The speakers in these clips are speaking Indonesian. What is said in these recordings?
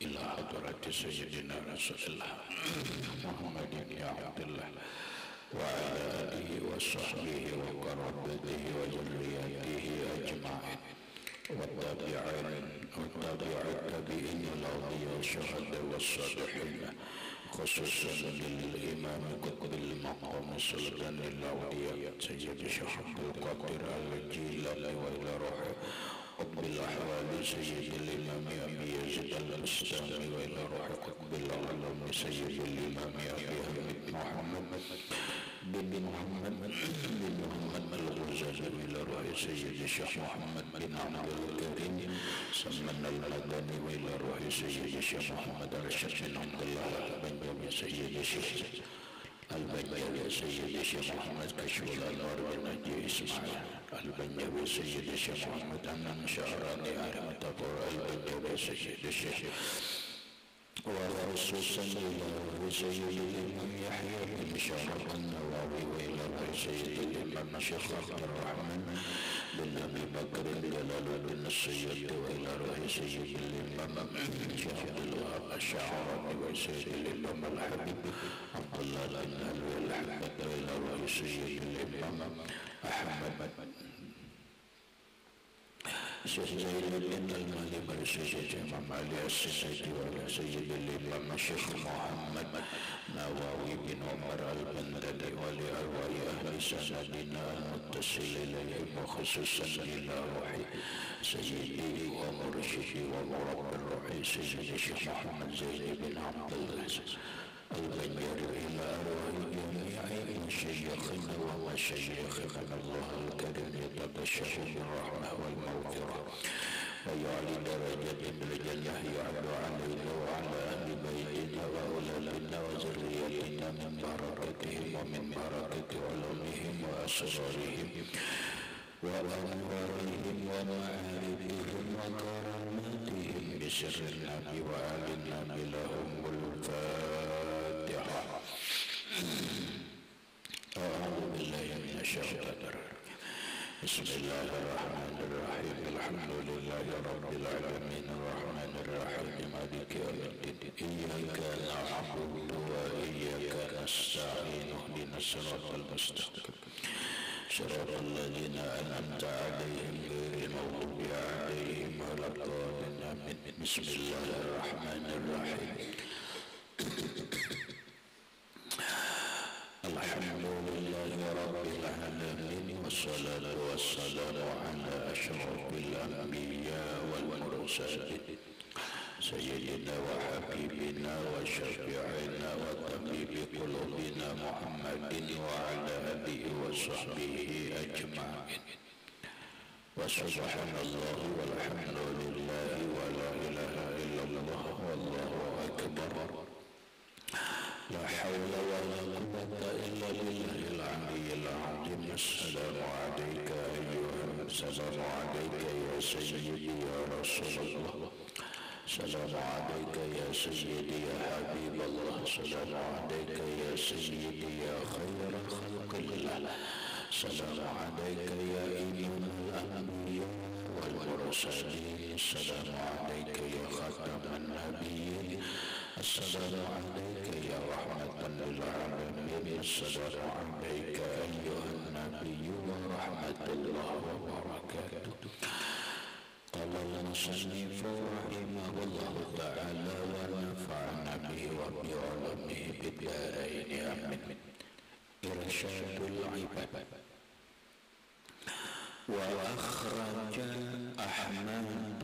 إلى حضرة سيدنا رسول الله محمد بن عبد الله وعلى آله وصحبه وقرابته وذريته أجمعين والتابعين الأولياء والشهداء والصالحين خصوصا للإمام قطب المقام سلطان الأولياء سيد الشيخ عبد القادر الجيلاني وإلى روحه قطب الأحوال سيد الإمام أبي يزيد البستامي وإلى روح قطب العلم سيد الإمام أبي حميد محمد بن محمد الغزالي وإلى روح سيد الشيخ محمد بن عبد الكريم سمن المدني وإلى روح سيد الشيخ محمد رشد بن عبد الله البنجابي سيد الشيخ البنجابي سيد الشيخ محمد كشف الأنوار بن نجي إسماعيل البنجابي سيد الشيخ محمد أمن شعراني عالم التطور البنجابي سيد الشيخ وخصوصا إلى سيد الإمام يحيى بن شرف النووي وإلى سيد الإمام الشيخ عبد الرحمن بن أبي بكر جلال بن السيد وإلى سيد الإمام الشيخ عبد الوهاب الشعراني وسيد الإمام الحبيب عبد الله الأنهل والحبيب وإلى سيد الإمام أحمد شيخ زين بن المالي برسيد الإمام علي السيد وعلى سيد الإمام الشيخ محمد نواوي بن عمر البندري ولأرواح أهل سندنا المتصل إليهم وخصوصا إلى روحي سيدي ومرشدي ومربي الروحي سيد الشيخ محمد زين بن عبد العزيز البنجر إلى أرواح جميع مشايخنا ومشايخنا الله الكريم يتبشر بالرحمة والمغفرة ويعلي درجة بالجنة يعد علينا وعلى أهل بيتنا وأولادنا وذريتنا من بركتهم ومن بركة علومهم وأسرارهم وأنوارهم ومعارفهم وكراماتهم بسر النبي وآل النبي لهم الفاتحة. أعوذ بالله من الشيطان الرجيم. بسم الله الرحمن الرحيم. الحمد لله رب العالمين الرحمن الرحيم مالك يوم الدين إياك نعبد وإياك نستعين اهدنا الصراط المستقيم صراط الذين أنعمت عليهم غير المغضوب عليهم ولا الضالين. بسم الله الرحمن الرحيم. الحمد لله رب العالمين والصلاة والسلام على أشرف الأنبياء والمرسلين سيدنا وحبيبنا وشفيعنا وطبيب قلوبنا محمد وعلى آله وصحبه أجمعين. وسبحان الله والحمد لله ولا إله إلا الله والله أكبر. لا حول ولا قوة إلا بالله العلي العظيم. السلام عليك أيها السلام عليك يا سيدي يا رسول الله. السلام عليك يا سيدي يا حبيب الله. السلام عليك يا سيدي يا خير خلق الله. السلام عليك يا إمام الأنبياء والمرسلين. السلام عليك يا خاتم النبيين. السلام عليك يا رحمة للعالمين. السلام عليك أيها النبي ورحمة الله وبركاته. قال المصنف رحمه الله تعالى ونفعنا به وبعلمه بالدارين آمين. إرشاد العباد. وأخرج أحمد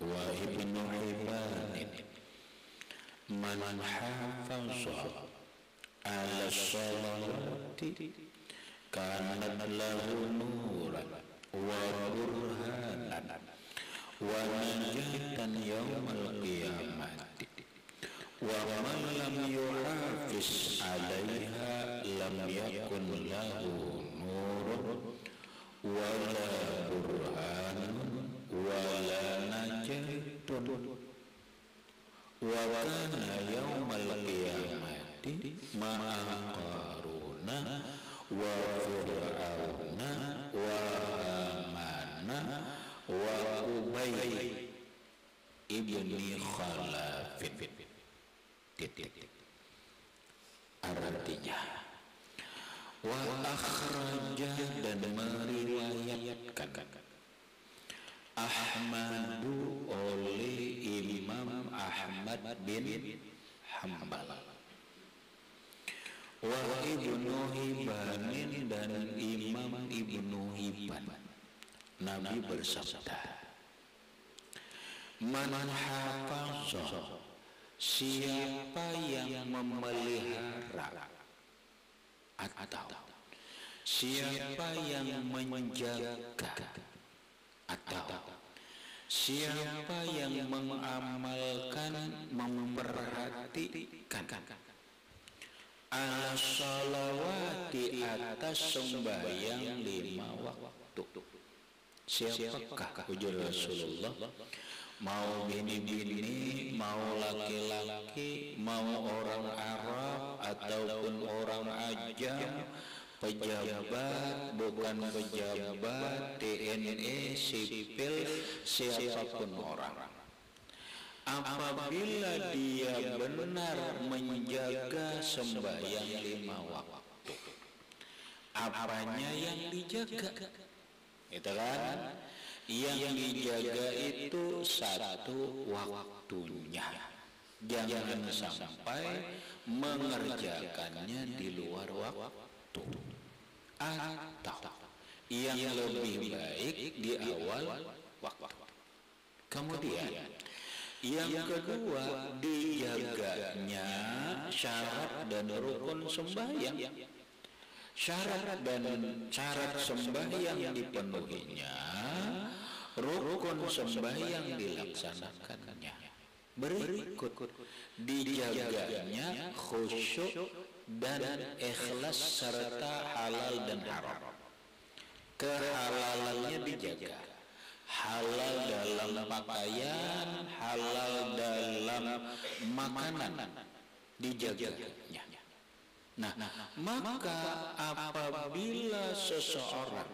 وابن حبان من حافظ على الصلاة كانت له نورا وبرهانا ونجاة يوم القيامة. ومن لم يحافظ عليها لم يكن له نور ولا برهان ولا نجاة. وكان يوم القيامة مع قارون وفرعون وهامان وأبي ibni Khalafin. Titik. Artinya wa akhraja dan meriwayatkan Ahmadu oleh Imam Ahmad bin Hambal wa Ibnu Hibbanin dan Imam Ibnu Hibban. Nabi bersabda, man hafazah, siapa yang memelihara atau siapa yang menjaga atau siapa yang mengamalkan, memperhatikan as-salawati atas sembahyang 5 waktu. Siapakah ujar Rasulullah? Mau bini-bini, mau laki-laki, mau orang Arab ataupun orang ajam, pejabat, bukan pejabat, TNI, sipil, siapapun orang, apabila dia benar menjaga sembahyang 5 waktu, apanya yang dijaga? Itu kan, yang dijaga itu satu waktunya. Jangan sampai mengerjakannya di luar waktu. Atau yang lebih baik di awal waktu. Kemudian yang kedua, dijaganya syarat dan rukun sembahyang. Syarat dan syarat sembahyang dipenuhinya, rukun sembahyang dilaksanakannya. Berikut, dijaganya khusyuk dan ikhlas serta halal dan haram. Kehalalannya dijaga, halal dalam pakaian, halal dalam makanan, dijaganya. Nah, maka apabila seseorang,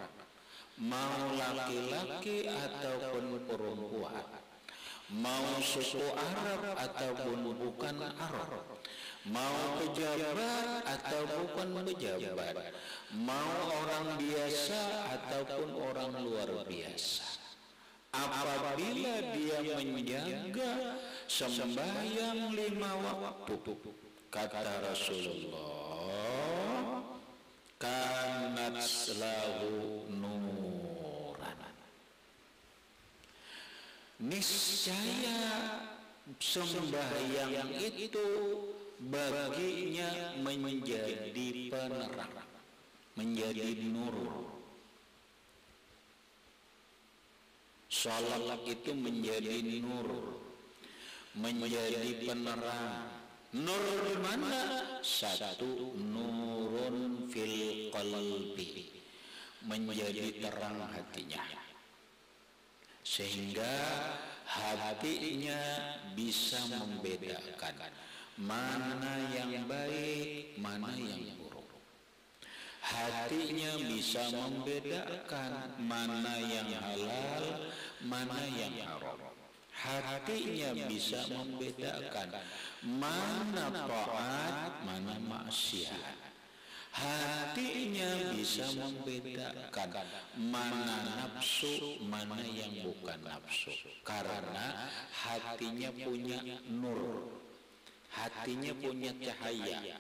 mau laki-laki ataupun perempuan, mau suku Arab ataupun bukan Arab, mau pejabat atau bukan pejabat, mau orang biasa ataupun orang luar biasa, apabila dia menjaga sembahyang 5 waktu, kata Rasulullah, kanat lahu nuran, niscaya sembahyang itu baginya menjadi penerang, menjadi nur. Salat itu menjadi nur, menjadi penerang. Nur di mana? Satu, nurun fil qalbi, menjadi terang hatinya, sehingga hatinya bisa membedakan mana yang baik, mana yang buruk. Hatinya bisa membedakan mana yang halal, mana yang haram. Hatinya bisa membedakan mana taat, mana maksiat. Hatinya bisa membedakan mana nafsu, mana yang bukan nafsu. Karena hatinya punya nur, hatinya punya cahaya,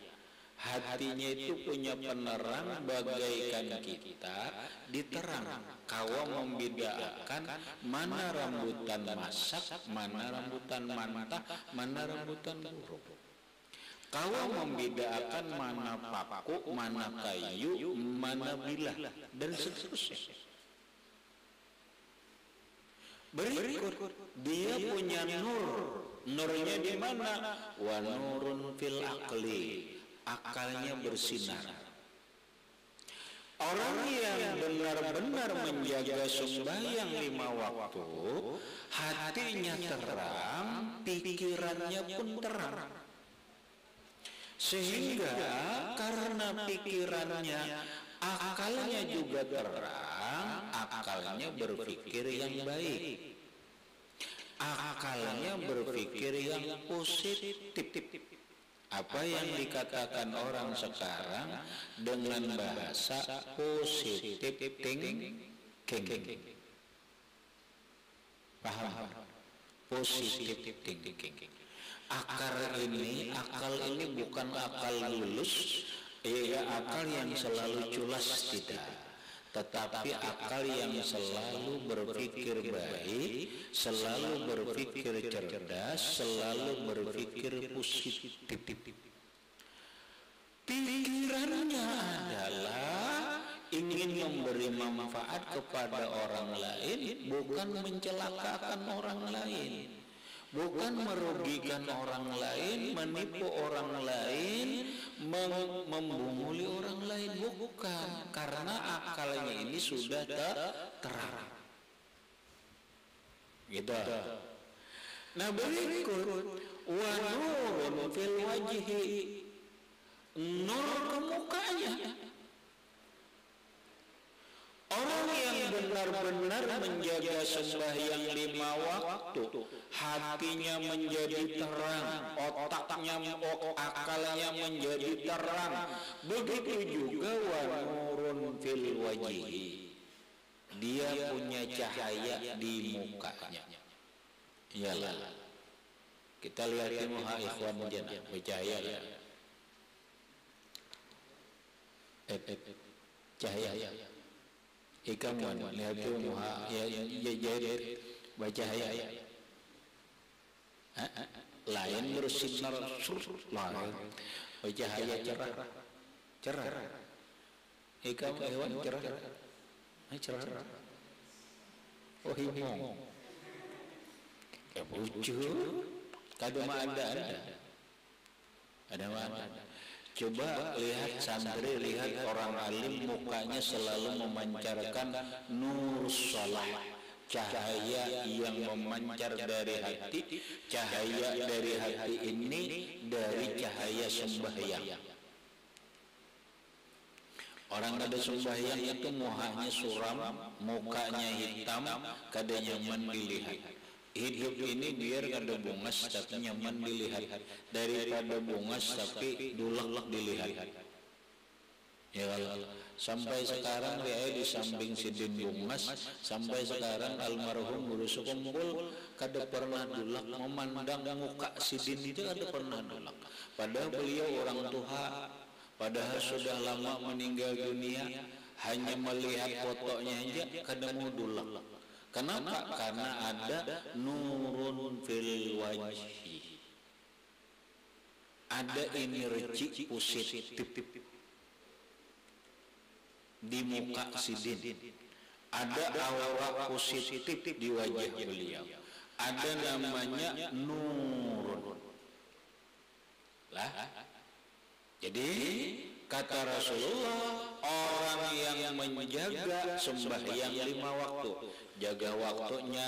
hatinya itu punya penerang bagaikan kita diterang. Kawa membedakan mana rambutan masak, mana rambutan mantap, mana rambutan buruk. Kawa membedakan mana paku, mana kayu, mana bilah, dan seterusnya. Berikut, dia punya nur. Nurnya di mana? Wa nurun fil aqli, akalnya bersinar. Orang yang benar-benar menjaga sembahyang 5 waktu, hatinya terang, pikirannya pun terang. Sehingga karena pikirannya, akalnya juga terang, akalnya berpikir yang baik. akalnya berpikir yang positif. Apa yang dikatakan orang sekarang dengan bahasa positif thinking. Paham? Positif thinking. Akal ini bukan akal lulus, akal yang selalu culas tidak, tetapi akal yang selalu berpikir baik, selalu berpikir cerdas, selalu berpikir positif. Pikirannya adalah ingin memberi manfaat kepada orang lain, bukan mencelakakan orang lain, bukan merugikan orang lain, menipu orang lain, membunguli orang lain, bukan, karena akalnya ini sudah terang. Gitu. Nah berikut wa nurun fil wajhi, nur ke mukanya. Orang yang benar-benar menjaga sembahyang 5 waktu, hatinya menjadi terang, otaknya, akalnya menjadi terang. Begitu juga wa nurun fil wajhi, dia punya cahaya di mukanya. Iyalah, kita lihat di muka ikhwan jannah bercahaya ya. Cahaya. Ikaman lihat di muka ya jahit bercahaya. Lain bersinar lain bercahaya cerah. Ikam hewan cerah. Oh himong. Ya lucu. Kadang ada mana? Coba lihat santri, lihat orang alim, mukanya selalu memancarkan nur salah, cahaya yang memancar dari hati. Cahaya dari hati ini dari cahaya sembahyang. Orang kada sembahyang itu muhanya suram, mukanya hitam, kada nyaman dilihat. Hidup ini biar kada bungas tapi nyaman dilihat, daripada bungas tapi dulak dilihat. Ya kalau sampai sekarang dia di samping Sidin Bungas, sampai sekarang almarhum Guru Sukumpul kada pernah dulak memandang muka Sidin itu, kada pernah dulak. Padahal beliau orang tua, padahal sudah lama meninggal dunia, hanya melihat fotonya aja kada mau dulak. Kenapa? Karena ada nurun fil wajhi, ada energi positif di muka Sidin, ada aura positif di wajah beliau, ada namanya nurun lah. Jadi kata Rasulullah, orang yang menjaga sembahyang 5 waktu, jaga waktunya,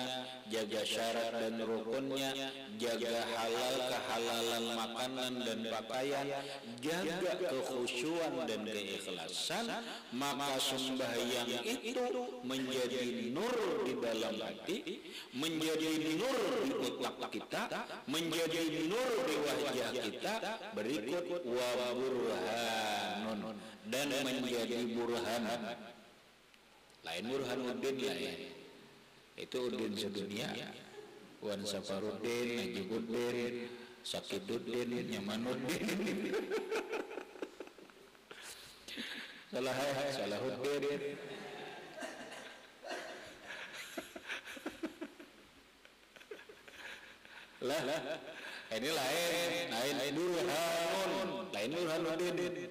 jaga syarat dan rukunnya, jaga halal kehalalan makanan dan pakaian, jaga kekhusyuan dan keikhlasan, maka sembahyang itu menjadi nur di dalam hati, menjadi nur di otak kita, menjadi nur di wajah kita. Berikut wa burhanun, dan menjadi burhan. Lain burhanuddin lain, itu udin sedunia, wan safaruddin, najibuddin, sakiduddin, nyamanuddin, salahuddin. Lah ini lain burhanun, lain burhanuddin.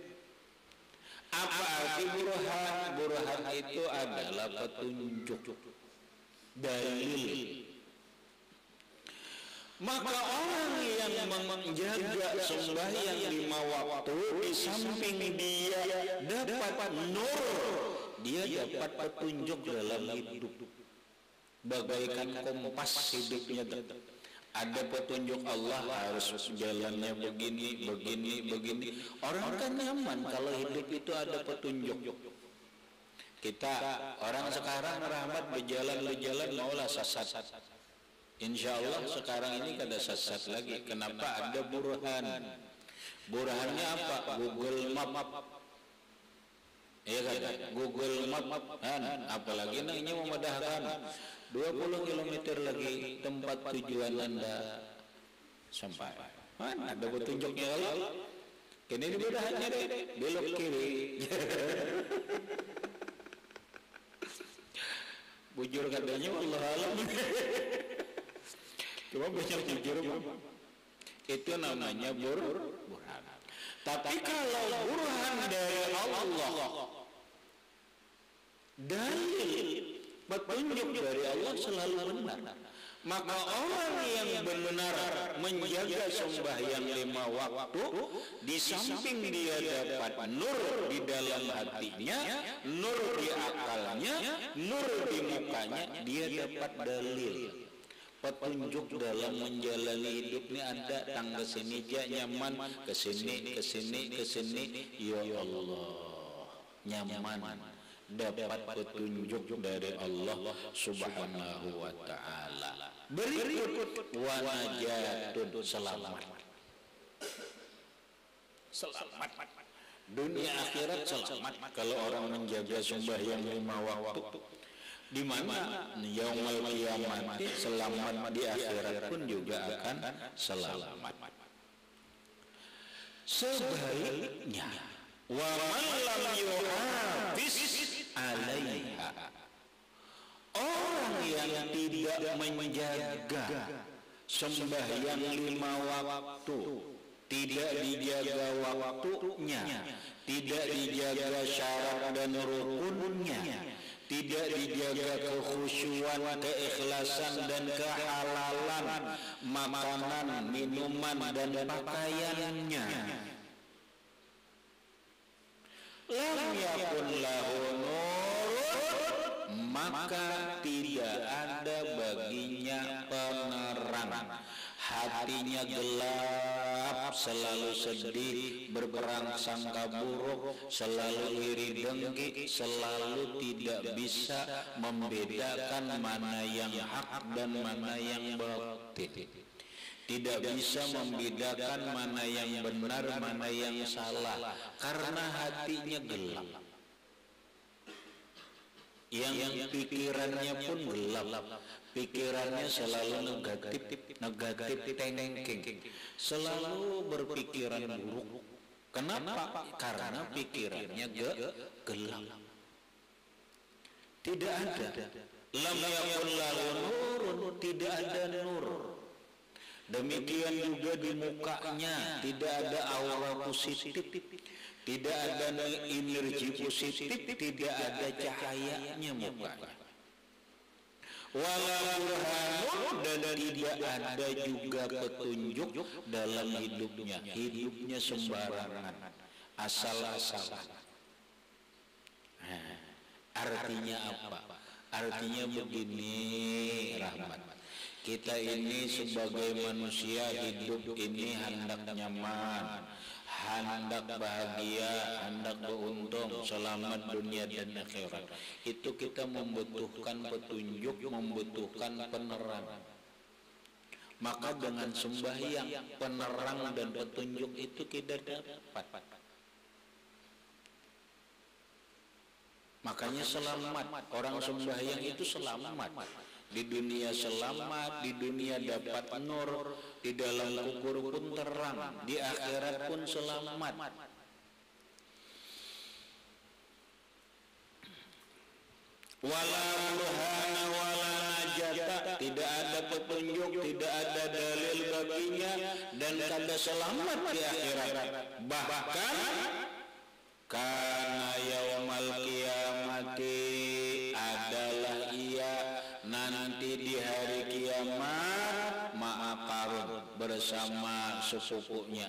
Apa arti burhan? Burhan itu adalah petunjuk, dalil. Maka orang yang menjaga sembahyang 5 waktu, di samping dia dapat nur, dia dapat petunjuk dalam hidup, bagaikan kompas hidupnya. Ada petunjuk Allah, harus jalannya begini. Orang kan nyaman kalau hidup itu ada petunjuk. Kita orang sekarang rahmat berjalan maulah sesat. Insya Allah sekarang ini kada sesat lagi. Kenapa? Ada burhan. Burhannya apa? Google Map. Iya kan? Google Map kan? Apalagi nangnya memadahkan 20 km lagi tempat tujuan Anda sampai. Kan ada petunjuknya kalau kini dibedahannya deh, belok kiri. Bujur katanya Allah alam. Cuma banyak jujur, itu namanya burhan. Tapi kalau burhan dari Allah, dalil petunjuk dari Allah selalu benar. Maka orang yang benar menjaga sembahyang 5 waktu, di samping dia dapat nur di dalam hatinya, nur di akalnya, nur di mukanya, dia dapat dalil petunjuk dalam menjalani hidup ini. Ada tangga sini aja nyaman, kesini ya Allah nyaman, dapat petunjuk dari Allah Subhanahu wa ta'ala. Berikut wanajatun, selamat dunia akhirat, selamat. Kalau orang menjaga sembahyang 5 waktu, di mana yaumul kiamat, selamat di akhirat pun juga akan selamat. Sebaliknya, wa man lam yuhafiz 'alaiha, orang yang tidak menjaga sembahyang 5 waktu, tidak dijaga waktunya, tidak dijaga syarat dan rukunnya, tidak dijaga kekhusyuan, keikhlasan dan kehalalan makanan, minuman dan pakaiannya, lam yakun lahu nurun, maka tidak ada baginya penerang. Hatinya gelap, selalu sedih, berprasangka buruk, selalu iri dengki, selalu tidak bisa membedakan mana yang hak dan mana yang batil, tidak bisa membedakan mana yang benar, mana yang salah, karena hatinya gelap. Yang pikirannya pun gelap, pikirannya selalu negatif thinking, selalu berpikiran buruk. Kenapa? Karena pikirannya gelap. Tidak ada lam yakun lahu nurun, tidak ada nur. Demikian juga di mukanya tidak ada aura positif, tidak ada energi positif, tidak ada cahayanya mukanya. Wala burhanun, dan tidak ada juga petunjuk dalam hidupnya. Hidupnya sembarangan, asal-asalan. Artinya apa? Artinya begini, Rahmat. Kita ini sebagai manusia hidup ini hendak nyaman, hendak bahagia, hendak beruntung, selamat dunia dan akhirat. Itu kita membutuhkan petunjuk, membutuhkan penerang. Maka dengan sembahyang, penerang dan petunjuk itu kita dapat. Makanya selamat, orang sembahyang itu selamat. Di dunia selamat, di dunia dapat nur, di dalam kubur pun terang, di akhirat pun selamat. Wala burhana wala najata, tidak ada petunjuk, tidak ada dalil baginya, dan kada selamat di akhirat. Bahkan karena yaumal kiamati, adalah ia nanti di hari kiamat ma'akarun, bersama sepupunya.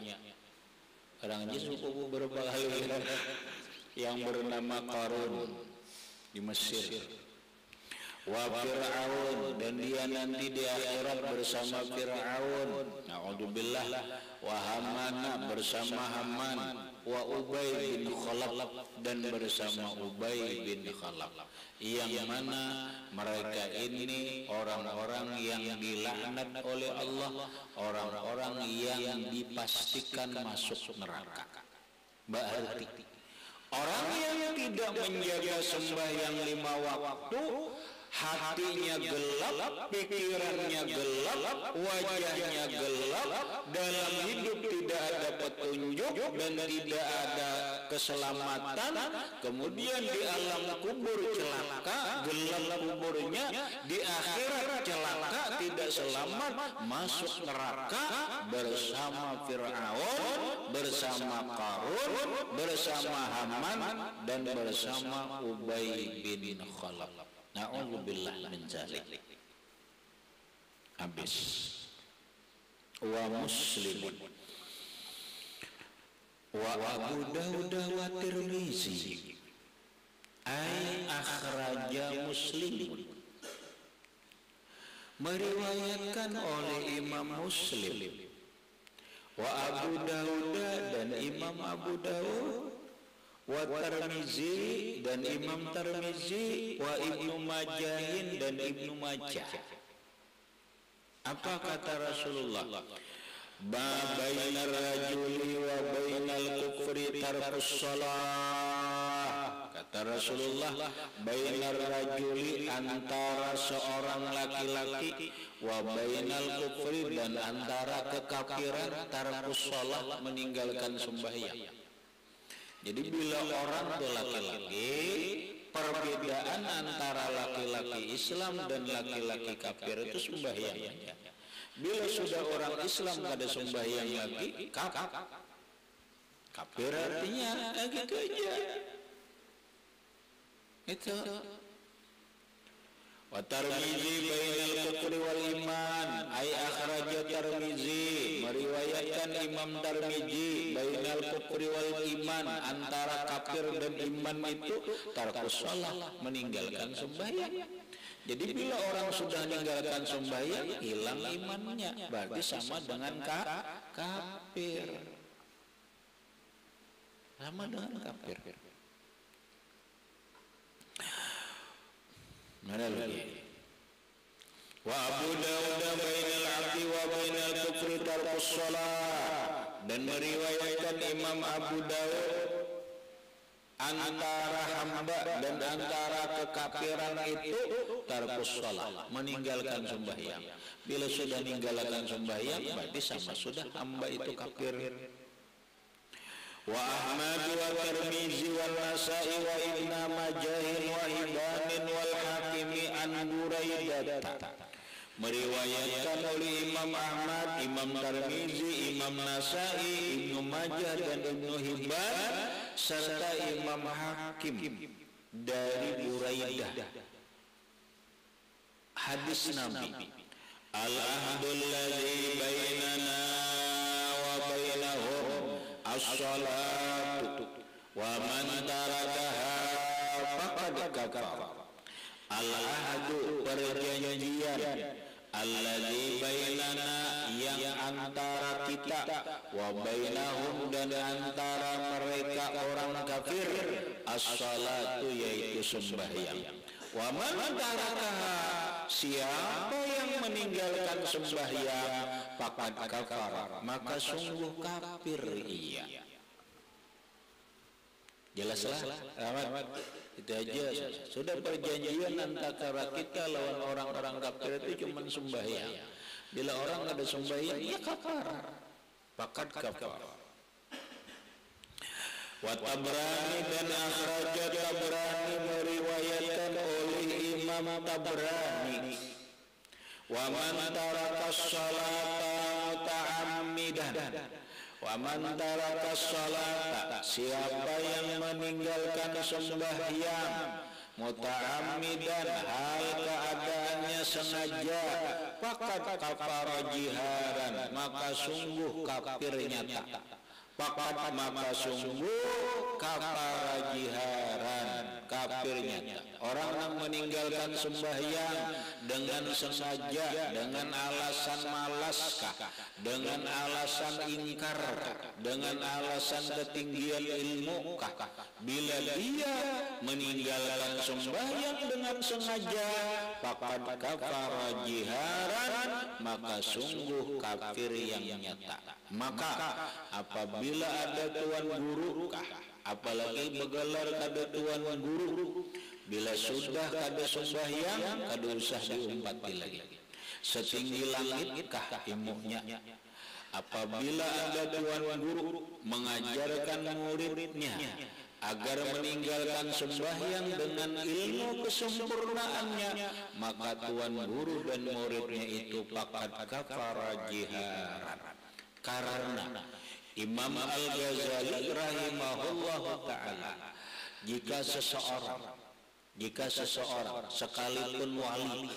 Orang aja sepupu berapa kali yang bernama Qarun di Mesir. Wa Fir'aun, dan dia nanti di akhirat bersama Fir'aun. naudzubillah, wa Hamana bersama Haman, wa Ubay bin Khalaf dan bersama Ubay bin Khalaf, yang mana mereka ini orang-orang yang dilaknat oleh Allah, orang-orang yang dipastikan masuk neraka. Berarti orang yang tidak menjaga sembahyang 5 waktu, hatinya gelap, pikirannya gelap, wajahnya gelap, dalam hidup tidak ada petunjuk dan tidak ada keselamatan, kemudian di alam kubur celaka, gelap kuburnya, di akhirat celaka, tidak selamat, masuk neraka bersama Fir'aun, bersama Qarun, bersama Haman, dan bersama Ubay bin Khalaf. Na'udzubillah min dzalik. Habis. Wa Muslim wa Abu Dawud wa Tirmizi ay akhraja Muslim, meriwayatkan oleh Imam Muslim, wa Abu Dawud dan Imam Abu Dawud, wa Tirmizi dan Imam Tirmizi, wa Ibnu Majahin dan Ibnu Majah. Apa kata Rasulullah? Ba bainar rajuli wa bainal kufri tarkus shalah. Kata Rasulullah, bainar rajuli antara seorang laki-laki, wa bainal kufri dan antara kekafiran, tarkus shalah meninggalkan sembahyang. Jadi bila orang itu laki-laki, perbedaan antara laki-laki Islam dan laki-laki kafir itu sembahyang. Bila sudah orang Islam ada sembahyang lagi, kafir artinya gitu aja. Itu. Wa Tirmizi bainal kufri wal iman, ay akhraja Tirmizi, meriwayatkan Imam Tirmizi, bainal kufri wal iman, antara kafir dan iman itu tarkus shalah, meninggalkan sembahyang. Jadi bila orang sudah meninggalkan sembahyang, hilang imannya, berarti sama dengan kafir. Sama dengan kafir. Mana lagi? Wa Abu Dawud bainal abdi wa bainal kufri tarkus shalah, dan meriwayatkan Imam Abu Dawud antara hamba dan antara kekafiran itu tarkus shalah, meninggalkan sembahyang. Bila sudah meninggalkan sembahyang, berarti sama sudah hamba itu kafir. Wa Ahmad wa Tirmizi wal Nasa'i wa Ibnu Majah wa Hibban wal Hakimi an Buraidah, meriwayatkan oleh Imam Ahmad, Imam Tirmizi, Imam Nasa'i, Ibnu Majah dan Ibnu Hibban serta Imam Hakim dari Buraidah. Hadis Nabi, al-ahdul ladzi bainana wa bainahum as-salatu wa man tarakaha faqad kafara. Al-ahdu perjanjian, alladzi bainana yang antara kita, wa bainahum dan antara mereka orang kafir, as-salatu yaitu sembahyang. Wa man tarakaha, siapa yang meninggalkan sembahyang, faqad kafara, maka sungguh kafir ia. Jelaslah, Ahmad. Itu aja. Sudah perjanjian antara kita lawan orang-orang kafir itu cuma sembahyang. Bila orang ada sembahyang, ya kafar. Faqad kafar. Wa Tabrani dan akhraja Tabrani, meriwayatkan oleh Imam Tabrani, wa man taraka sholata muta'ammidan, wa man taraka sholata, siapa yang meninggalkan sembahyang muta'ammidan, hal keadaannya sengaja, faqad kafara jiharan, maka sungguh kafir nyata. Faqad, maka sungguh kafara jiharan, kafir nyata. Orang yang meninggalkan sembahyang dengan sengaja, dengan alasan malaskah, dengan alasan ingkarkah, dengan alasan ketinggian ilmukah, bila dia meninggalkan sembahyang dengan sengaja, faqad kafara jiharan, maka sungguh kafir yang nyata. Maka apabila ada tuan guru kah, apalagi begelar kada tuan guru, bila sudah kada sembahyang kada usah diumpati lagi. Setinggi langit kah ilmunya. Apabila ada tuan guru mengajarkan muridnya agar meninggalkan sembahyang dengan ilmu kesempurnaannya, maka tuan guru dan muridnya itu faqad kafara jiharan. Karena Imam Al-Ghazali rahimahullah ta'ala, jika seseorang sekalipun wali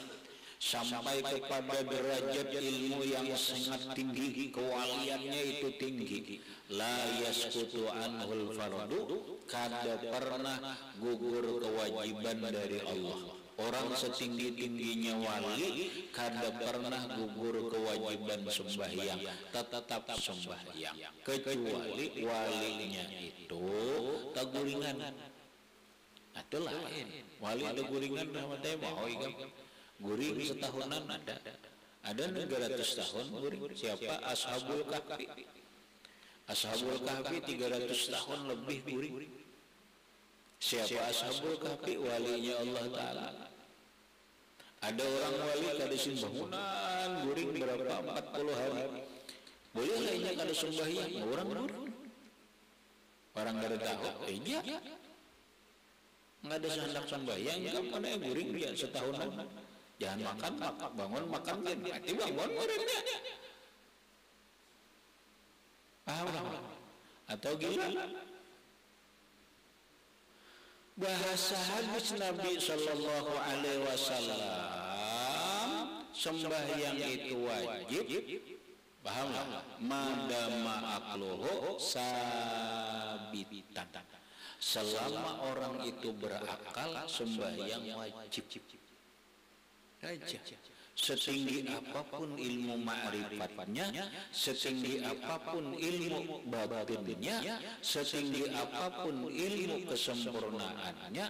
sampai kepada derajat ilmu yang sangat tinggi, kewaliannya itu tinggi, la yasqutu anhul fardu, kada pernah gugur kewajiban dari Allah. Orang setinggi-tingginya wali kada pernah gugur kewajiban sembahyang, tetap sembahyang, kecuali walinya itu taguringan. Itu lain. Wali taguringan nama teh mau guring setahunan ada 300 tahun guring. Siapa? Ashabul Kahfi. Ashabul Kahfi 300 tahun lebih guring. Siapa Ashabul Kahfi? Walinya Allah Ta'ala. Ada orang wali kada sembahyang guring berapa 40 hari. Boleh lainnya kada sembahyang orang guring. Orang kada tahu. Iya. Enggak ada hendak sembahyang kan pada guring dia setahunan. Jangan makan, bangun makan kan. Mati bangun muridnya. Paham? Atau gila? Bahasa hadis Nabi sallallahu alaihi wasallam, sembahyang itu wajib. Paham? Madama aqluhu sabitan. Selama orang itu berakal, sembahyang wajib. Aja. Setinggi apapun ilmu ma'rifatnya, setinggi apapun ilmu batinnya, setinggi apapun ilmu kesempurnaannya,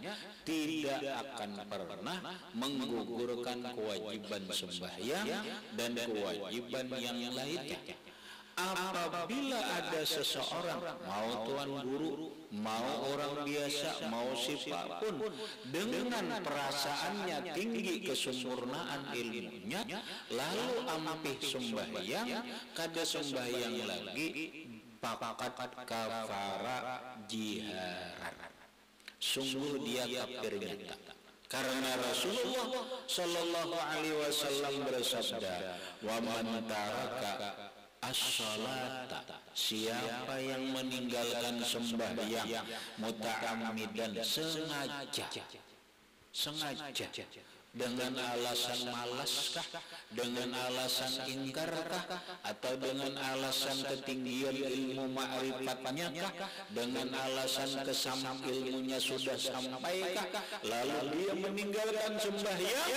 tidak akan pernah menggugurkan kewajiban sembahyang dan kewajiban yang lainnya. Apabila ada seseorang, mau tuan guru, mau orang biasa, mau siapapun, dengan perasaannya tinggi kesempurnaan ilmunya, lalu ampih sembahyang, kada sembahyang lagi, faqad kafara jiharan. Sungguh dia kafir nyata. Karena Rasulullah sallallahu alaihi wasallam bersabda, "Wa man taraka as-salata, siapa yang meninggalkan sembahyang muta'ammidan, sengaja dengan alasan malaskah, dengan alasan ingkarkah, atau dengan alasan ketinggian ilmu ma'rifatnya kah, dengan alasan kesam ilmunya sudah sampaikah, lalu dia meninggalkan sembahyang,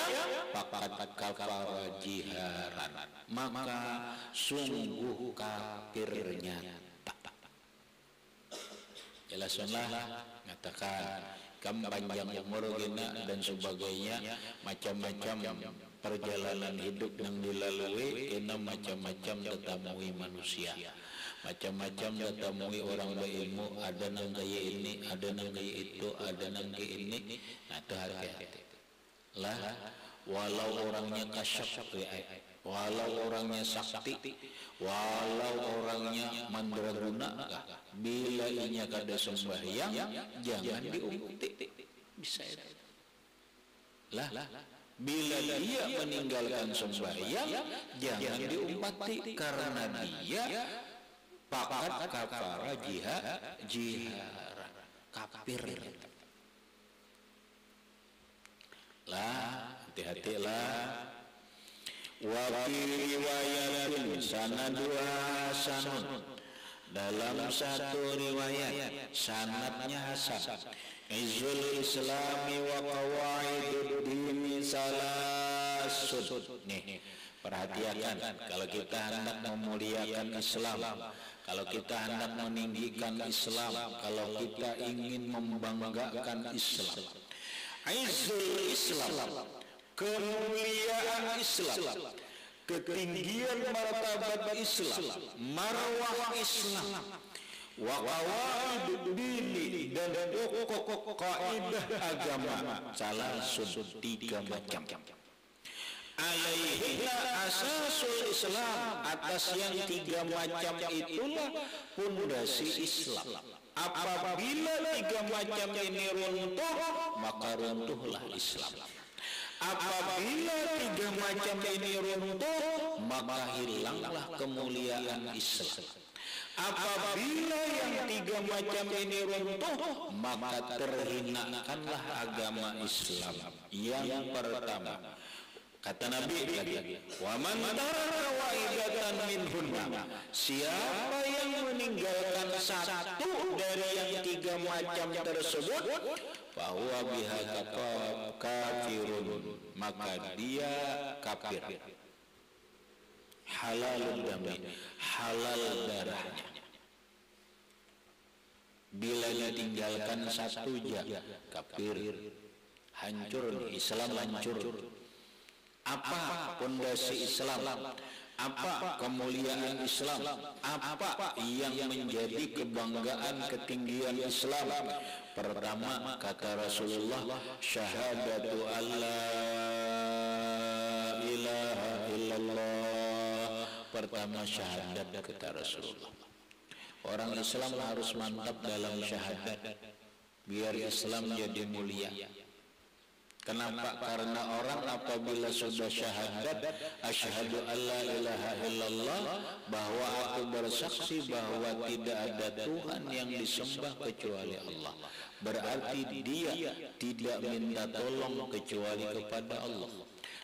faqad kafara jiharan, maka sungguh kafirnya nyata. Jelaslah mengatakan panjang umur gina dan sebagainya, macam-macam perjalanan hidup yang dilalui, kena macam-macam tetamui manusia, macam-macam tetamui orang berilmu, ada nang kaya ini, ada nang kaya itu, ada nang kaya ini. Nah itu hati-hati lah, walau orangnya kasyaf, walau orangnya sakti, walau orangnya mandraguna, bila inya kada sembahyang, jangan diumti. Bisa lah, bila dia meninggalkan sembahyang, jangan diumpati, karena dia faqad kafara jiharan, kafir. Lah, hati-hatilah. Wa fi riwayatin sanadua hasanun, dalam satu riwayat sanadnya hasan, Izzul Islami wa qawaidud dini salasun. Nih, perhatikan, kalau kita hendak memuliakan Islam, kalau kita hendak meninggikan Islam, kalau kita ingin membanggakan Islam, Izzul Islam, kemuliaan Islam, ketinggian martabat Islam, marwah Islam, wa qawaidud dini, dan pokok kaidah agama salasun, 3 macam. Alaihina asasul Islam, atas yang 3 macam itulah pondasi Islam. Apabila 3 macam ini runtuh, maka runtuhlah Islam. Apabila 3 macam ini runtuh, maka hilanglah kemuliaan Islam. Apabila yang 3 macam ini runtuh, maka terhinakanlah agama Islam. Yang pertama, kata Nabi lagi, wa man taraka wahidatan minhunna, siapa yang meninggalkan satu dari yang 3 macam tersebut, bahwa biha kafirun, maka dia kafir. Halalud dami, halal darahnya. Bila ditinggalkan satu aja, kafir, hancur nih, Islam hancur. Apa pondasi Islam? Apa kemuliaan Islam? Apa yang menjadi kebanggaan ketinggian Islam? Pertama, kata Rasulullah, syahadatu alla ilaha illallah. Pertama syahadat, kata Rasulullah. Orang Islam harus mantap dalam syahadat biar Islam jadi mulia. Kenapa? Karena orang apabila sudah syahadat, asyhadu alla ilaha illallah, bahwa aku bersaksi bahwa tidak ada Tuhan yang disembah kecuali Allah, berarti dia tidak minta tolong kecuali kepada Allah.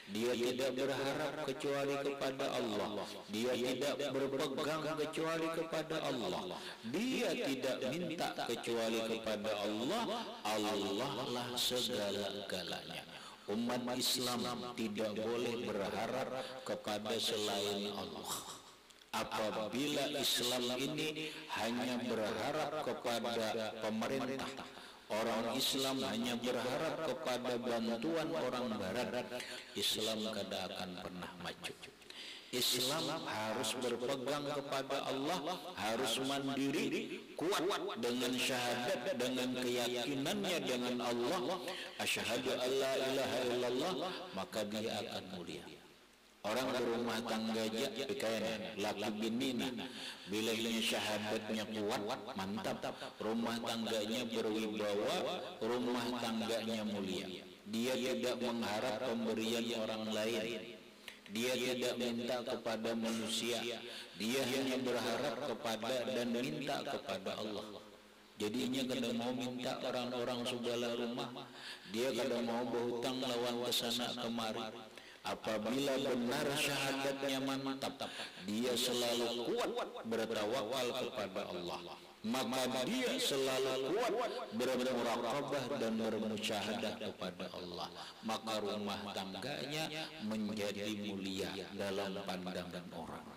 Dia tidak berharap kecuali kepada Allah. Dia tidak berpegang kecuali kepada Allah. Dia tidak minta kecuali kepada Allah. Allah lah segala-galanya. Umat Islam tidak boleh berharap kepada selain Allah. Apabila Islam ini hanya berharap kepada pemerintah, orang Islam hanya berharap kepada bantuan orang Barat, Islam kada akan pernah maju. Islam harus berpegang kepada Allah, harus mandiri, kuat dengan syahadat, dengan keyakinannya dengan Allah, asyhadu alla ilaha illallah, maka dia akan mulia. Orang berumah tangga aja, laki binina, bila ini syahadatnya kuat, mantap, rumah tangganya berwibawa, rumah tangganya mulia. Dia tidak mengharap pemberian orang lain, dia tidak minta kepada manusia, dia hanya berharap kepada dan minta kepada Allah. Jadinya kada mau minta orang-orang segala rumah, dia kada mau berhutang lawan kesana kemari. Apabila benar syahadatnya mantap, dia selalu kuat bertawakal kepada Allah, maka dia selalu kuat bermuraqabah dan bermusyahadah kepada Allah, maka rumah tangganya menjadi mulia dalam pandangan orang.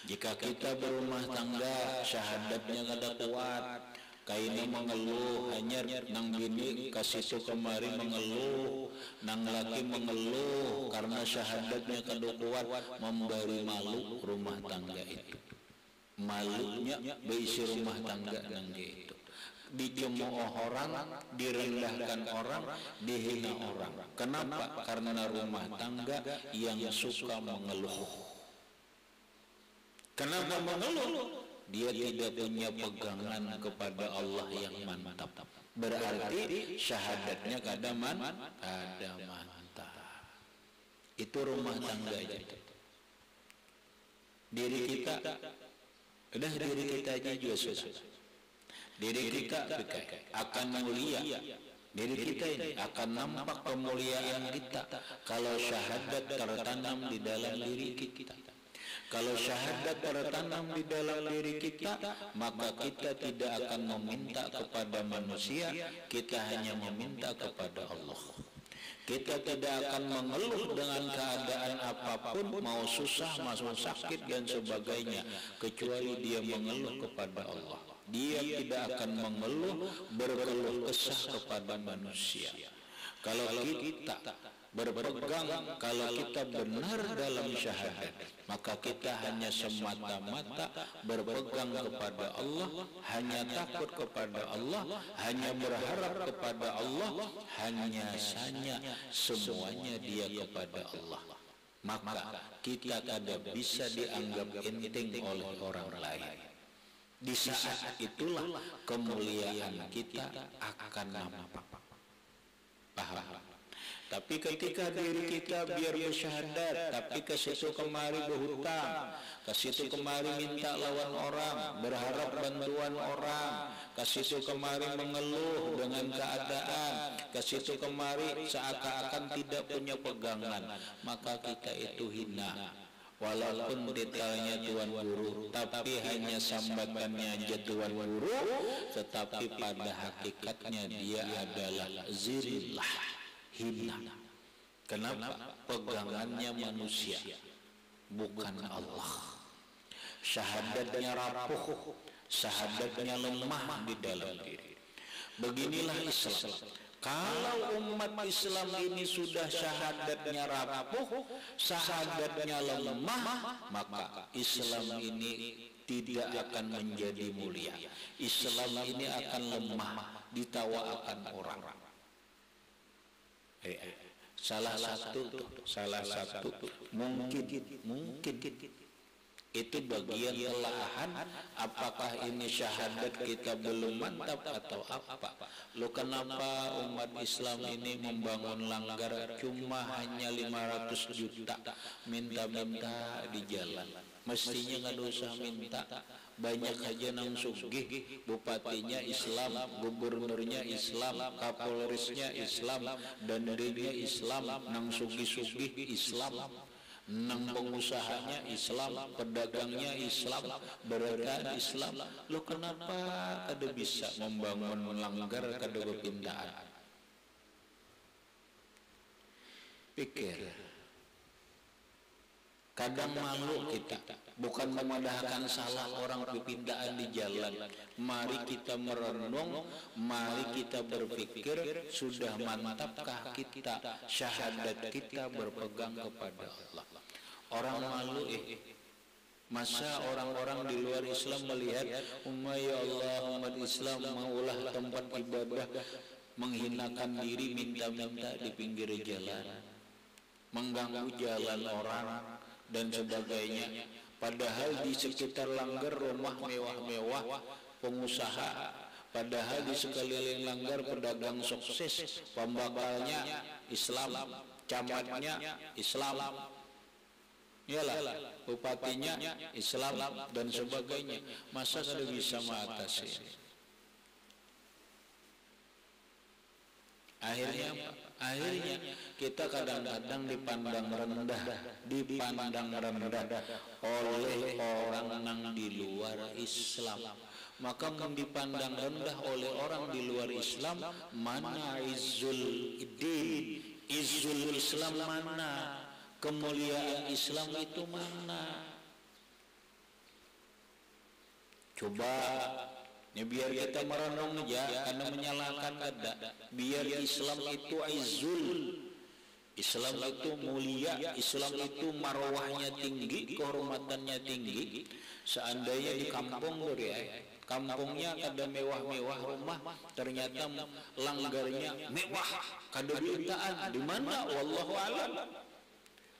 Jika kita berumah tangga syahadatnya kada kuat, kaina mengeluh, hanya nang bini kasih tu kemari mengeluh, nang laki mengeluh karena syahadatnya kada kuat, memberi malu rumah tangga itu. Malunya beisi rumah tangga nang dia itu. Dicemooh orang, direndahkan orang, dihina orang. Kenapa? Karena rumah tangga yang suka mengeluh. Kenapa mengeluh? Dia tidak punya pegangan kepada Allah yang mantap. Berarti syahadatnya kada mantap. Itu rumah tangga aja. Diri kita, udah diri kita aja juga sudah. Diri kita akan mulia. Diri kita ini akan nampak kemuliaan kita kalau syahadat tertanam di dalam diri kita. Kalau syahadat tertanam di dalam diri kita, maka kita tidak akan meminta kepada manusia, kita hanya meminta kepada Allah. Kita tidak akan mengeluh dengan keadaan apapun, mau susah, mau sakit dan sebagainya, kecuali dia mengeluh kepada Allah. Dia tidak akan mengeluh, berkeluh kesah kepada manusia. Kalau kita berpegang, kalau kita benar dalam syahadat, maka kita hanya semata-mata berpegang kepada Allah, hanya takut kepada Allah, hanya berharap kepada Allah, hanya saja semuanya dia kepada Allah. Maka kita tidak bisa dianggap enteng oleh orang lain. Di saat itulah kemuliaan kita akan nampak. Paham? Tapi ketika diri kita biar bersyahadat, tapi ke situ kemari berhutang, ke situ kemari minta lawan orang, berharap bantuan orang, ke situ kemari mengeluh dengan keadaan, ke situ kemari seakan-akan tidak punya pegangan, maka kita itu hina. Walaupun detailnya Tuan Guru, tapi hanya sambatannya aja Tuan Guru, tetapi pada hakikatnya dia adalah zillah, hina. Kenapa? Pegangannya manusia, bukan Allah. Syahadatnya rapuh, syahadatnya lemah di dalam diri. Beginilah Islam. Kalau umat Islam ini sudah syahadatnya rapuh, syahadatnya lemah, maka Islam ini tidak akan menjadi mulia. Islam ini akan lemah, ditawakan orang. Salah satu mungkin itu bagian kelelahan. Apakah ini syahadat kita belum mantap atau apa? Lo kenapa umat Islam ini membangun langgar cuma hanya 500 juta, minta-minta di jalan? Mestinya nggak usah minta, banyak aja nang sugih, bupatinya Islam, gubernurnya Islam, kapolresnya Islam, dan dirinya Islam, nang sugih-sugih Islam, nang pengusahanya Islam, pedagangnya Islam, beragam Islam. Lo kenapa kada bisa membangun langgar kada kepintaan? Pikir. Kadang malu kita, bukan memadahkan salah orang kepintaan di jalan. Mari kita merenung, mari kita berpikir, sudah mantapkah kita syahadat kita berpegang kepada Allah? Orang malu masa orang-orang di luar Islam melihat ya Allah, umat Islam maulah tempat ibadah, menghinakan diri, minta-minta di pinggir jalan, mengganggu jalan orang dan sebagainya. Padahal di sekitar langgar rumah mewah-mewah pengusaha, padahal di sekeliling langgar pedagang sukses, pembakalnya Islam, camatnya Islam, iyalah bupatinya Islam dan sebagainya. Masa kada bisa mengatasi? Akhirnya kita kadang-kadang dipandang rendah oleh orang yang di luar Islam. Maka dipandang rendah oleh orang di luar Islam, mana izzul din, izzul Islam mana? Kemuliaan Islam itu mana? Coba ya, biar kita merenung aja, karena menyalahkan ada. Biar Islam itu izzul, Islam itu mulia, Islam itu marwahnya tinggi, kehormatannya tinggi. Seandainya di kampung kampungnya ada mewah-mewah rumah, ternyata langgarnya mewah, kada bintaan. Di mana? Wallahu a'lam.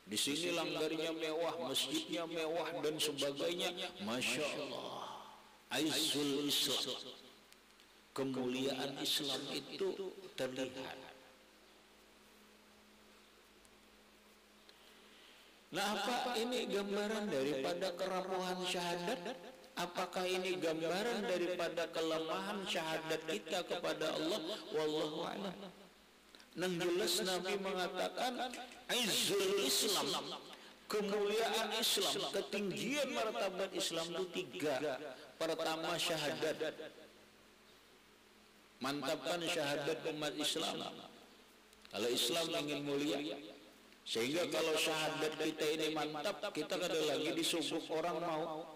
Di sini langgarnya mewah, masjidnya mewah dan sebagainya. Masya Allah. Aizzul Islam, kemuliaan Islam itu terlihat. Nah, apa ini gambaran daripada kerapuhan syahadat? Apakah ini gambaran daripada kelemahan syahadat kita kepada Allah? Wallahu a'lam. Nang jelas Nabi mengatakan Aizzul Islam, kemuliaan Islam, ketinggian martabat Islam itu tiga. Pertama syahadat, mantapkan syahadat umat Islam. Kalau Islam ingin mulia, sehingga kalau syahadat kita ini mantap, kita kada lagi disuguk orang mau.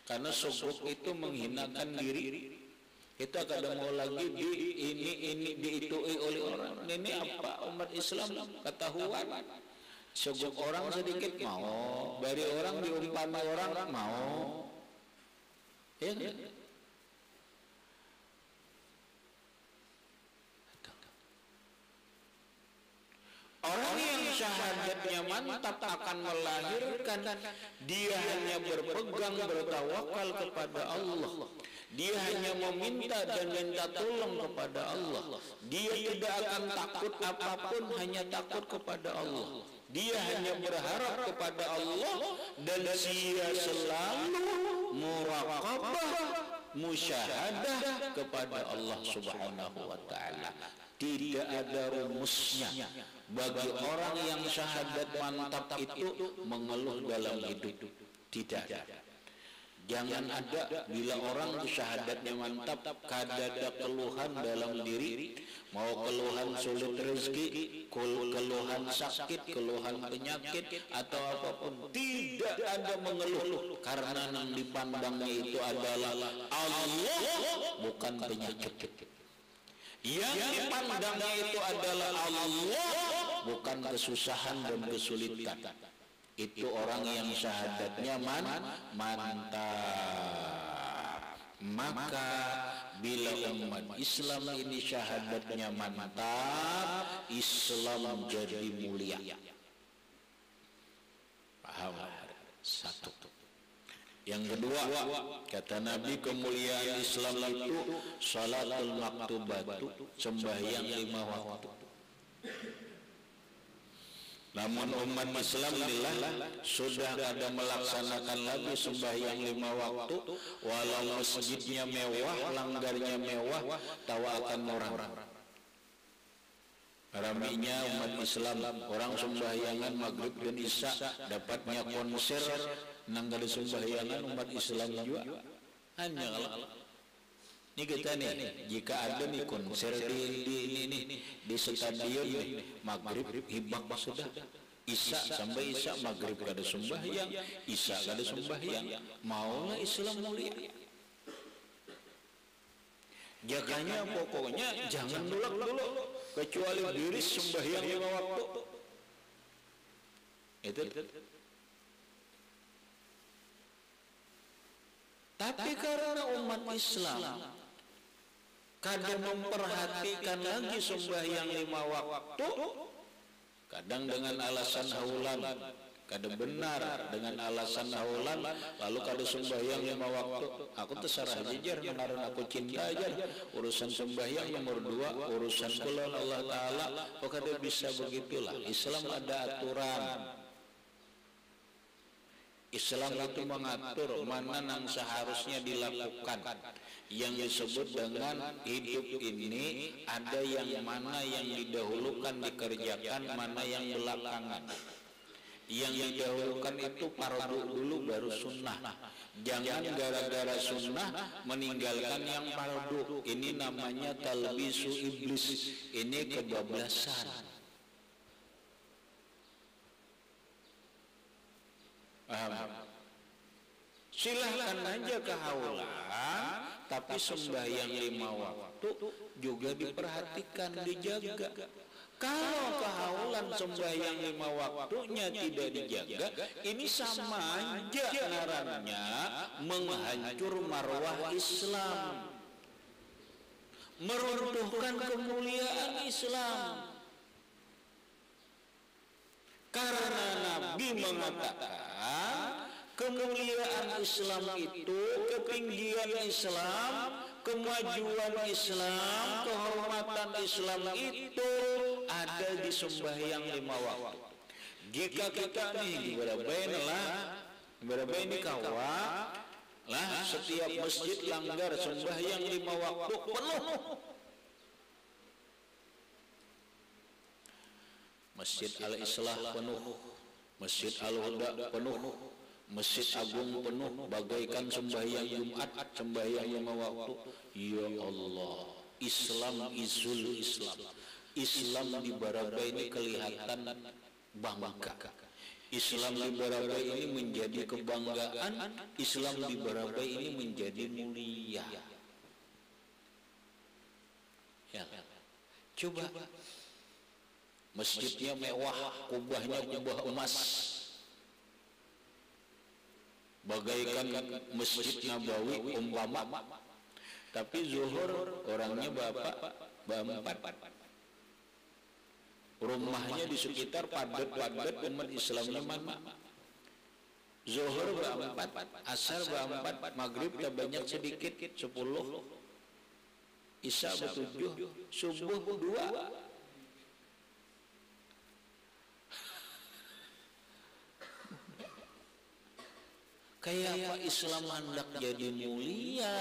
Karena suguk itu menghinakan diri. Kita kada mau lagi diitui oleh orang. Ini apa umat Islam ketahuan. Suguk orang sedikit mau, bari orang diumpama orang mau. Ya kan? Orang yang syahadatnya mantap akan melahirkan dia hanya berpegang bertawakal kepada Allah. Dia hanya meminta dan minta tolong kepada Allah. Dia tidak akan takut apapun, hanya takut kepada Allah. Dia hanya berharap kepada Allah dan dia selalu muraqabah, musyahadah kepada Allah Subhanahu wa taala. Tidak ada rumusnya bagi orang yang syahadat mantap itu mengeluh dalam hidup. Tidak ada. Jangan ada bila orang syahadatnya mantap kada ada keluhan dalam diri, mau keluhan sulit rezeki, keluhan sakit, keluhan penyakit atau apapun, tidak ada mengeluh karena yang dipandangnya itu adalah Allah, bukan penyakit. Yang dipandangnya itu adalah Allah, bukan kesusahan dan kesulitan. Itu orang yang syahadatnya mantap. Maka bila umat Islam ini syahadatnya mantap, Islam jadi mulia. Paham? Satu. Yang kedua, kata Nabi, kemuliaan Islam itu salatul maktubatu, sembahyang 5 waktu. Namun umat Islam sudah ada melaksanakan lagi sembahyang 5 waktu, walau masjidnya mewah, langgarnya mewah, tawakan orang. Raminya umat Islam, orang sembahyangan maghrib dan isya, dapatnya konser, nanggal sembahyangan umat Islam juga. Hanya kalau ini kita nih, jika ada nih konser di stadion nih, maghrib hibak sudah, isya sampai isya, maghrib kada sembahyang, isya kada sembahyang, maulah Islam mulia. Jaganya pokoknya jangan nolak dulu, kecuali diri sembahyang 5 waktu. Itu. Tapi karena umat Islam kadang memperhatikan lagi sembahyang 5 waktu, kadang dengan alasan haulan, kadang benar dengan alasan haulan, lalu kadang sembahyang 5 waktu. Aku terserah jejer, menaruh aku cinta aja. Urusan sembahyang nomor 2, urusan kulon Allah Ta'ala. Kok kadang bisa begitulah. Islam ada aturan. Islam itu mengatur mana yang seharusnya dilakukan. Yang disebut dengan hidup ini ada yang mana yang didahulukan dikerjakan, mana yang belakangan. Yang didahulukan itu fardu dulu baru sunnah. Jangan gara-gara sunnah meninggalkan yang fardu. Ini namanya talbisu iblis. Ini kebablasan. Silahkan aja kehaulan, tapi sembahyang 5 waktu juga diperhatikan, dijaga. Kalau kehaulan sembahyang 5 waktunya tidak dijaga, ini sama aja ngarannya menghancur marwah Islam, meruntuhkan kemuliaan Islam. Karena Nabi mengatakan kemuliaan Islam itu, ketinggian Islam, kemajuan Islam, kehormatan Islam itu ada di sembahyang 5 waktu. Jika kita nih berapa ini kawa lah, setiap masjid langgar sembahyang 5 waktu penuh. Masjid Al-Islah penuh, Masjid Al-Huda penuh, Masjid Agung penuh, bagaikan sembahyang Jumat, sembahyang 5 waktu. Ya Allah, Islam izul Islam. Islam di Baraba ini kelihatan bangga. Islam di Baraba ini menjadi kebanggaan. Islam di Baraba ini menjadi mulia. Ya, coba masjidnya mewah, kubahnya kubah emas, bagaikan Masjid Nabawi umpama, tapi zuhur orangnya berempat, rumahnya di sekitar padat umat Islamnya mana. Zuhur berempat, asar berempat, maghrib tak banyak sedikit 10, isya 7, subuh 2. Kayak apa Islam hendak jadi mulia?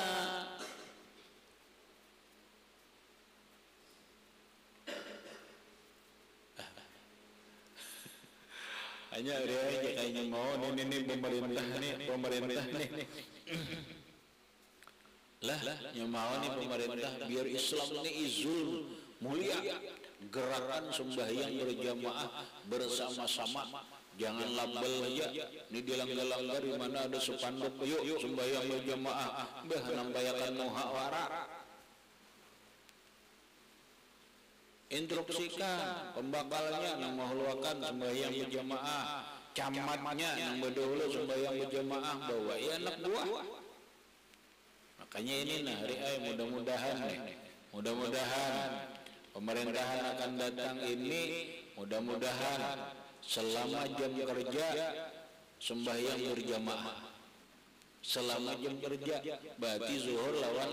Hanya dia aja kayaknya mau ini pemerintah nih. Lah, yang mau nih pemerintah biar Islam ini izul mulia. Gerakan sembahyang berjamaah bersama-sama. Jangan label aja. Ini dilanggar-langgar di mana ada spanduk, yuk sembahyang berjamaah. Bah nampayakan muhawara. Instruksikan pembakalnya yang menghuluakan sembahyang berjamaah, camatnya yang berdahulu sembahyang berjamaah, bawa ya anak buah. Makanya ini hari mudah-mudahan pemerintahan akan datang ini, mudah-mudahan selama jam kerja sembahyang berjamaah. Selama jam kerja berarti zuhur lawan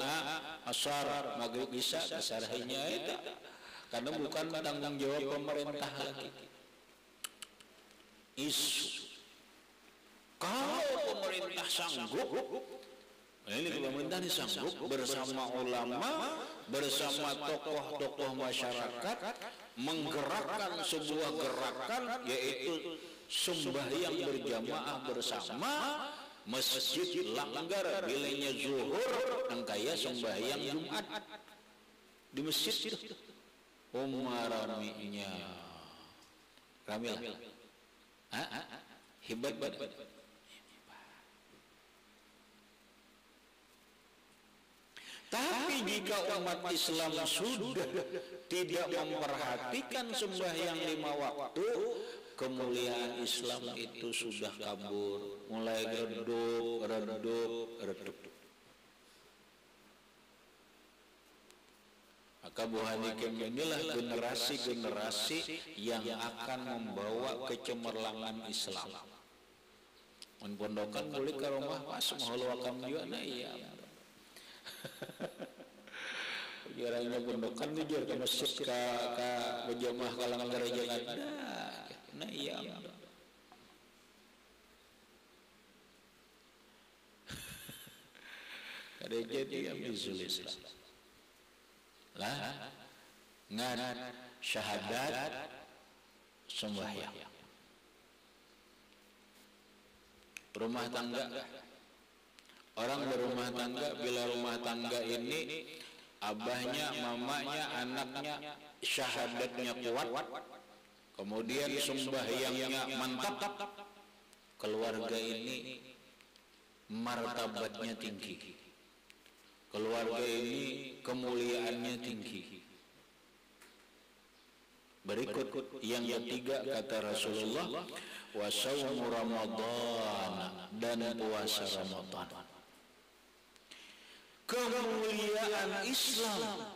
asar, maghrib isya kasarhinya itu. Karena bukan tanggung jawab pemerintah lagi. Isu. Kalau pemerintah sanggup, ini pemerintah ini sanggup bersama ulama, bersama tokoh-tokoh masyarakat menggerakkan sebuah gerakan, yaitu sembahyang berjamaah bersama, masjid langgar bilanya zuhur, angkaya sembahyang Jumat di masjid itu. Raminya rame lah, hebat banget. Tapi jika umat Islam sudah tidak memperhatikan sembahyang 5 waktu, kemuliaan Islam itu sudah kabur, mulai redup. Maka Bu Hanikim inilah generasi yang akan membawa kecemerlangan Islam. Menpondokan boleh ke rumah pas menghuluakan juga, nah iya. Jarangnya pondokan jujur ke masjid ke berjamaah kalangan gereja ada, nah iya. Ada jadi ambil Islam. Lah ngan syahadat sembahyang. Rumah tangga, orang berumah tangga, bila rumah tangga ini abahnya, mamanya, anaknya syahadatnya kuat, kemudian sembahyangnya mantap, keluarga ini martabatnya tinggi. Keluarga ini kemuliaannya tinggi. Berikut yang ketiga kata Rasulullah, wa shaumu Ramadan, dan puasa Ramadan. Kemuliaan Islam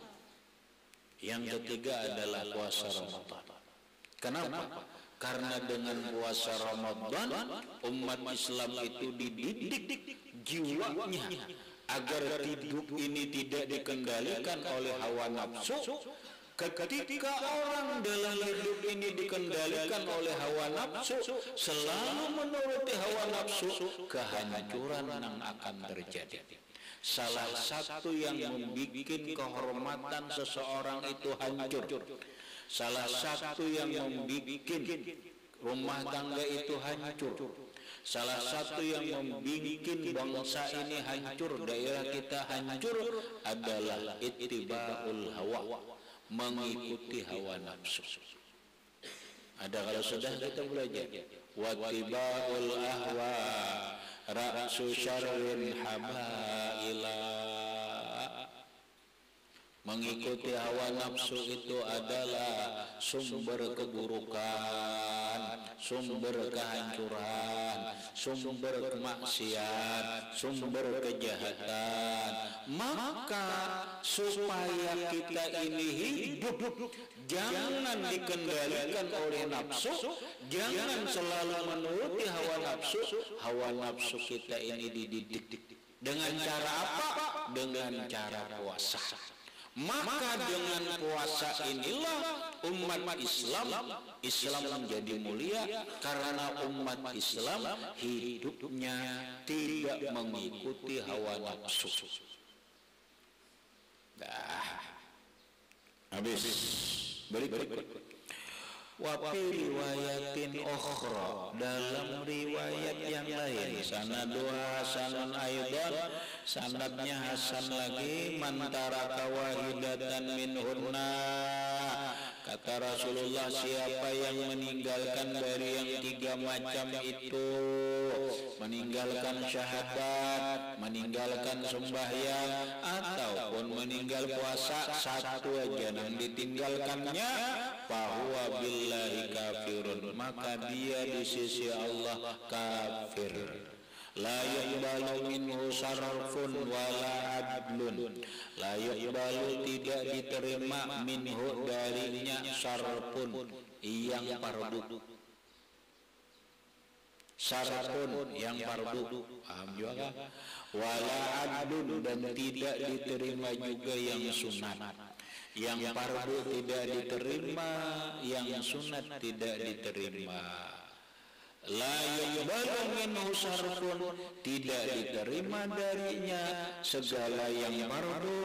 yang ketiga adalah puasa Ramadan. Kenapa? Karena dengan puasa Ramadan umat Islam itu dididik jiwanya agar hidup ini tidak dikendalikan oleh hawa nafsu. Ketika orang dalam hidup ini dikendalikan oleh hawa nafsu, selalu menuruti hawa nafsu, kehancuran yang akan terjadi. Salah satu yang membuat kehormatan seseorang itu hancur, salah satu yang membuat rumah tangga itu hancur. Salah satu yang membikin bangsa ini hancur, daerah kita hancur adalah ittiba'ul hawa, mengikuti hawa nafsu. Ada kalau sudah kita belajar wattiba'ul ahwa ra'su syarrin habaila. Mengikuti hawa nafsu itu adalah sumber keburukan, sumber kehancuran, sumber kemaksiat, sumber kejahatan. Maka supaya kita ini hidup, jangan dikendalikan oleh nafsu, jangan selalu menuruti hawa nafsu. Hawa nafsu kita ini dididik dengan cara apa? Dengan cara puasa. Maka dengan puasa inilah umat Islam menjadi mulia, karena umat Islam hidupnya tidak mengikuti hawa nafsu. Habis. Berikut. Wa fi riwayatin ukhra, dalam riwayat yang lain, sanadua hasanun aidan, sanadnya hasan lagi, man taraka wahidatan minhunna, kata Rasulullah, siapa yang meninggalkan dari yang tiga macam itu, meninggalkan syahadat, meninggalkan sembahyang, ataupun meninggal puasa, satu aja yang ditinggalkannya, fahuwa billahi kafirun, maka dia di sisi Allah kafir. La yuqbalu minhu sarfun wala adlun, la yuqbalu, tidak diterima, minhu darinya, sarfun yang fardu, sarfun yang fardu, paham juga, wala adlun, dan tidak diterima juga yang sunat. Yang fardu tidak diterima, yang sunat tidak diterima. La yuqbalu minhu sarfun, tidak diterima darinya segala yang fardu,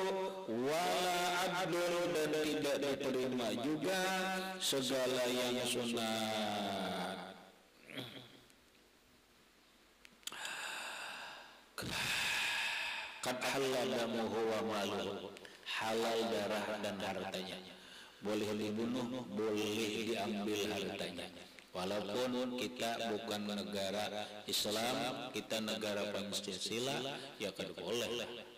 wala adlun, dan tidak diterima juga segala yang sunat. Qad halala damuhu wa maluhu, halal darah dan hartanya, boleh dibunuh, boleh diambil hartanya. Walaupun kita bukan negara Islam, kita negara Pancasila, ya kan boleh.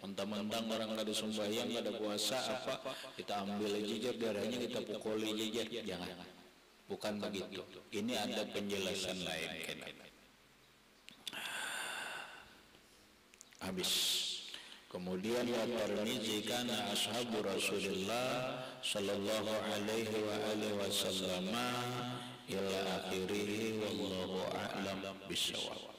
Mentang-mentang orang nggak ada sembahyang, nggak ada puasa, apa kita ambil aja darahnya, kita pukuli aja, jangan. Bukan begitu. Ini ada penjelasan lain. Habis. Kemudian wa Tirmizi kana ashabu Rasulillah sallallahu alaihi wa alihi wasallam ila akhirih, wallahu a'lam bishawab.